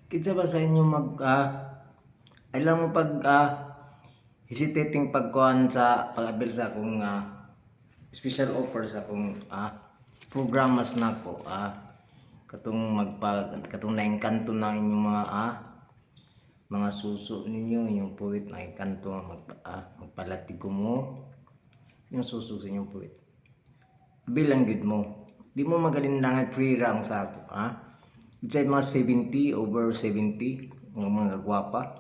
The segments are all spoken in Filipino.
Kinsa ba sa inyo alam mo pag hesitating pagkuhan sa pag-abil sa akong special offer sa akong programas nako katong naengkanto na inyong mga suso ninyo inyong puwit naengkanto magpalati ko mo yung suso sa inyong puwit bilang gid mo di mo magalindangan free rang sa ako It's mga 70 over 70 ng mga gwapa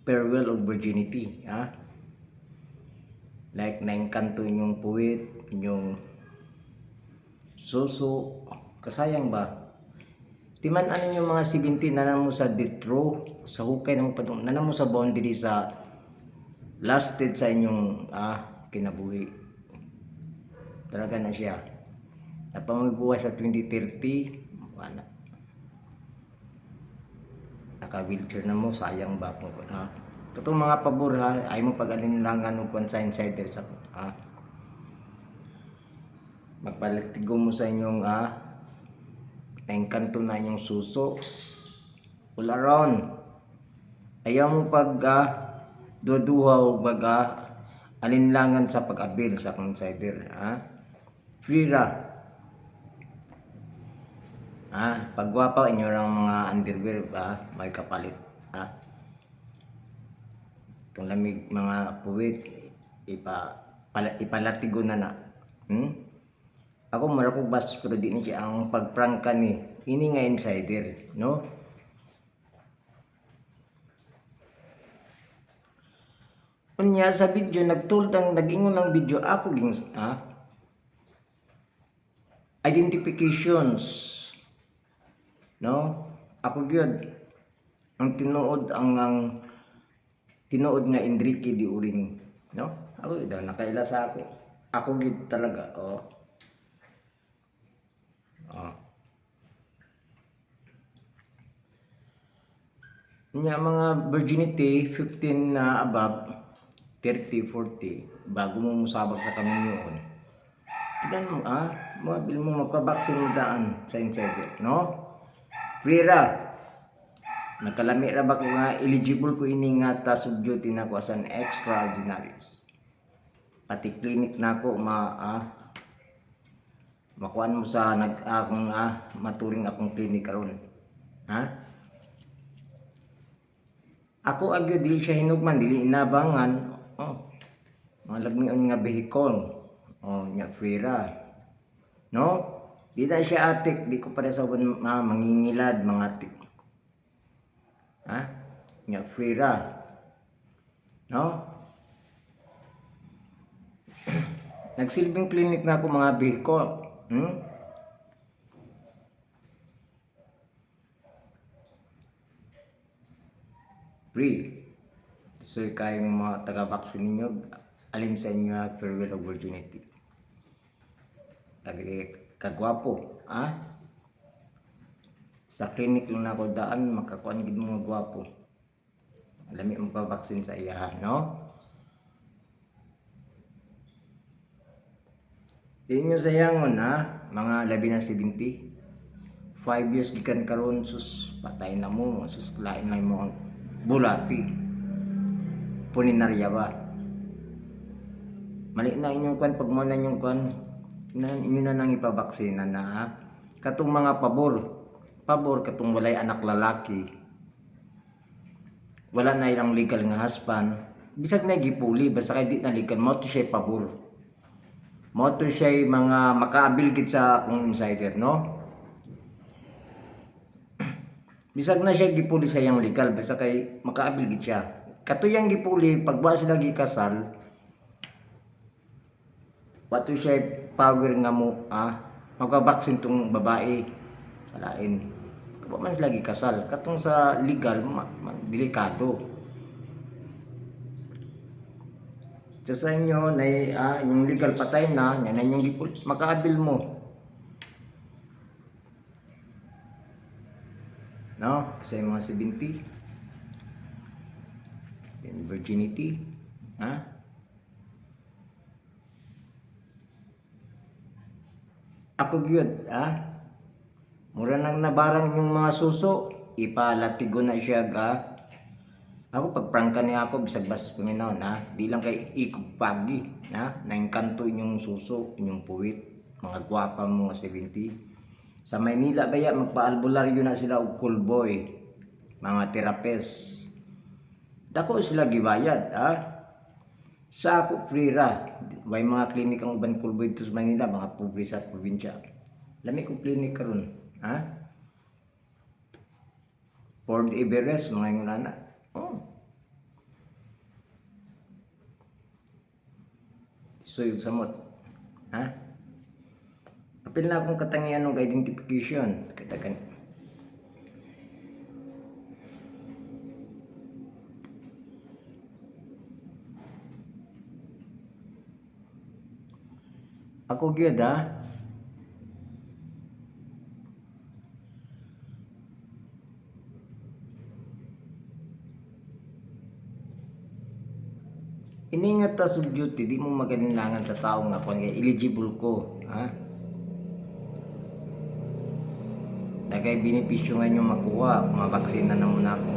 farewell of virginity like naengkanto inyong puwit inyong suso kasayang ba timan ano yung mga 70 nanan mo sa detro sa hukay ng padung nanan mo sa boundary sa lasted sa inyong kinabuhi talaga na siya napamabuhay sa 2030 wala naka-wheelchair na mo sayang ba kung katong mga pabor ay mo pag-alinlangan og kwan sa insider sa magpalatigo mo sa inyong engkanto na inyong suso all around ayaw mo pag duduhaw pag alinlangan sa pag-abil sa insider free ra pagwapa inyo lang mga underwear may kapalit itong lamig mga puwit ipalatigo na ako marakog bas pero di ni siya ang pagprangka ni ini nga insider no unya sa video nagtuldang nagingon ng video ako ging identifications no ako gyud ang tinuod nga Enrique di Uring no ako daw nakaila sa ako gid talaga nya mga virginity 15 na above 30 40 bago mo musabak sa kaminyoon tignan mo mabil mo magpabaksin mo daan sa insider no Prira, nakalami ra ba ko nga eligible ko ini nga task of duty na ko as an extraordinaries. Pati clinic na ko makuan mo sa akong maturing akong clinic karon. Ako agyo dili siya hinugman, dili inabangan. Malagmion nga vehicle. Nya Prira. No? Di na siya atik, di ko para sa mangingilad, mga atik. Nga Frira. No? Nagsilbing clinic na ako mga vehicle. Free. So, kayong mga taga-vaccine ninyo, alin sa inyo farewell of virginity. Lagi kagwapo sa clinic lang na ako daan makakuan gid mga gwapo lami mo pa vaccine sa iya no inyo sayangon mga labi na 70 5 years gikan karon sus patay na mo sus lain lang mo bulati puninarya ba mali na inyong kwan pag mo na inyong kwan inyo na nang ipabaksina katong mga pabor katong walay anak lalaki wala na ilang legal nga husband bisag na gipuli basta kay di na legal mo to siya pabor mo to siya mga makaabil gid sa akong insider no bisag na siya gipuli sa yang legal basta kay makaabil gid siya katuyang gipuli pag wa sila gikasal wato siya power nga mo magpabaksin tong babae sa lain kung man sila gikasal katong sa legal delikado sa inyo na yung legal patay na yan na yung makaabil mo no kasi mga 70 and virginity ako gyud Mura nang nabarang yung mga suso, ipalatigo na siya ga. Ako pagprangka niya ako, bisag basas paminaw na, di lang kay ikog pagi, na, naingkanto inyong suso, inyong puwit, mga gwapa mo nga 70. Sa Maynila baya, magpaalbularyo na sila og cool boy, mga terapes. Dako sila gibayad, ha? Sa ako free ra. May mga klinik ang uban cool boy dito sa Maynila, mga pobre sa probinsya. Lami ko klinik karon, ha? Ford Everest, mga yung nana. Oh. Suyog samot. Ha? Apil na akong katangian ng identification. Katagan. Ako gyud ha. Iningat ta sa duty, di mo magalinlangan sa tao nga kung eligible ko, ha? Dagay benepisyo nga nyo makuha, mabaksina na muna ako.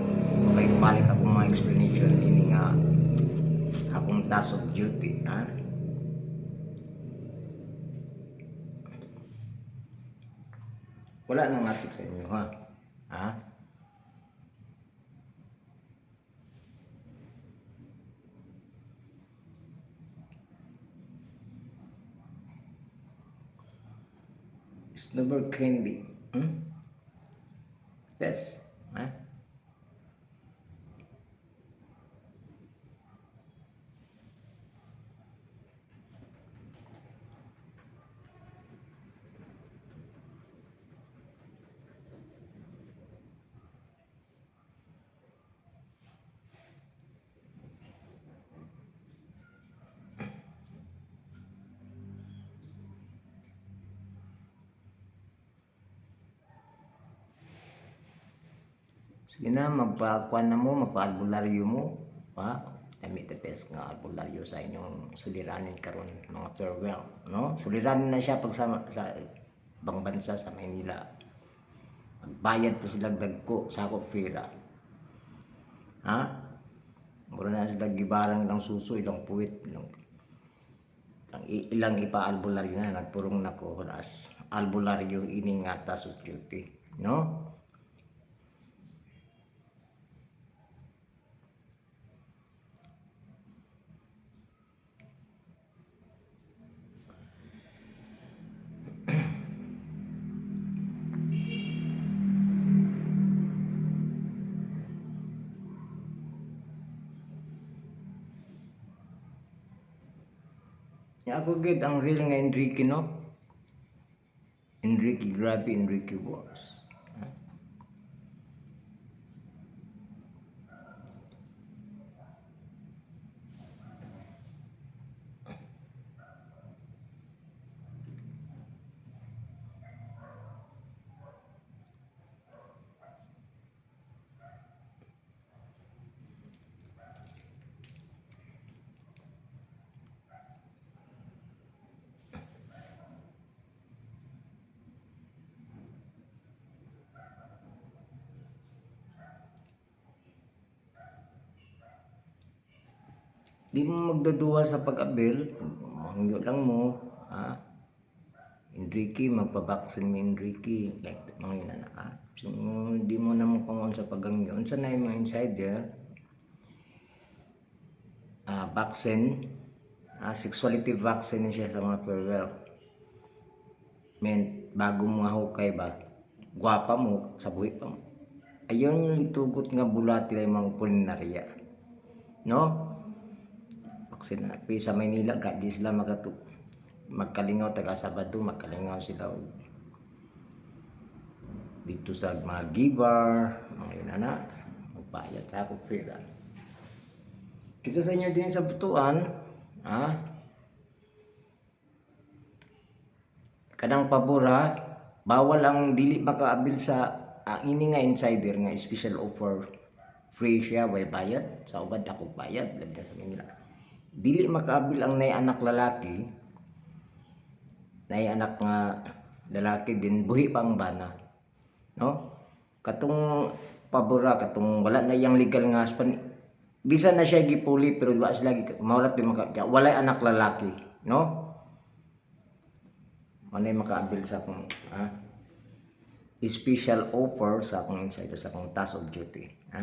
May balik ako mga explanation, ini nga akong task of duty, ha? Wala nang matik sa inyo, ha? Ha? Snowbird candy. Yes. Ha? Sige na, magpakuan na mo, magpa-albularyo mo. Ha? Kami tepes nga albularyo sa inyong suliranin karon mga farewell. No? Suliranin na siya pag sa ibang bansa sa Maynila. Magbayad pa sila dagko sa ako fira. Ha? Mura na sila gibarang ng suso, ilang puwit. Ilang ipa-albularyo na. Nagpurong na ko as albularyo ini nga task of duty. No? Ako gid ang real nga Enrique, no? Enrique, grabe Enrique was. Di mo magduduwa sa pag-abil, mangyo lang mo, ha? Enrique, magpabaksin ni Enrique, like mga yun na, ha? So, di mo naman kung sa pagangyo. Unsa na yung mga insider, vaccine, sexuality vaccine siya sa mga farewell. Men, bago mo hukay ba, gwapa mo, sa buhi pa mo. Ayun yung itugot nga bulati yung mga pulinarya. No? Sa Maynila, di sila magkalingaw taga Sabado, magkalingaw sila dito sa mga gibar, mga yun na, magbayad sa ako pera. Kisa sa inyo din sa butuan, kadang pabor ha, bawal ang dili makaabil sa ini nga insider nga special offer, free siya, way bayad, sa ubad ako bayad, labi na sa Manila. Dili makaabil ang nay anak lalaki, nay anak nga lalaki din, buhi pa ang bana. no? Katong pabora, katong wala na iyang legal nga husband, bisa na siya gipuli pero wa sila maulat walay anak lalaki, no? Manay makaabil sa akong special offer sa akong insider sa akong task of duty, ha?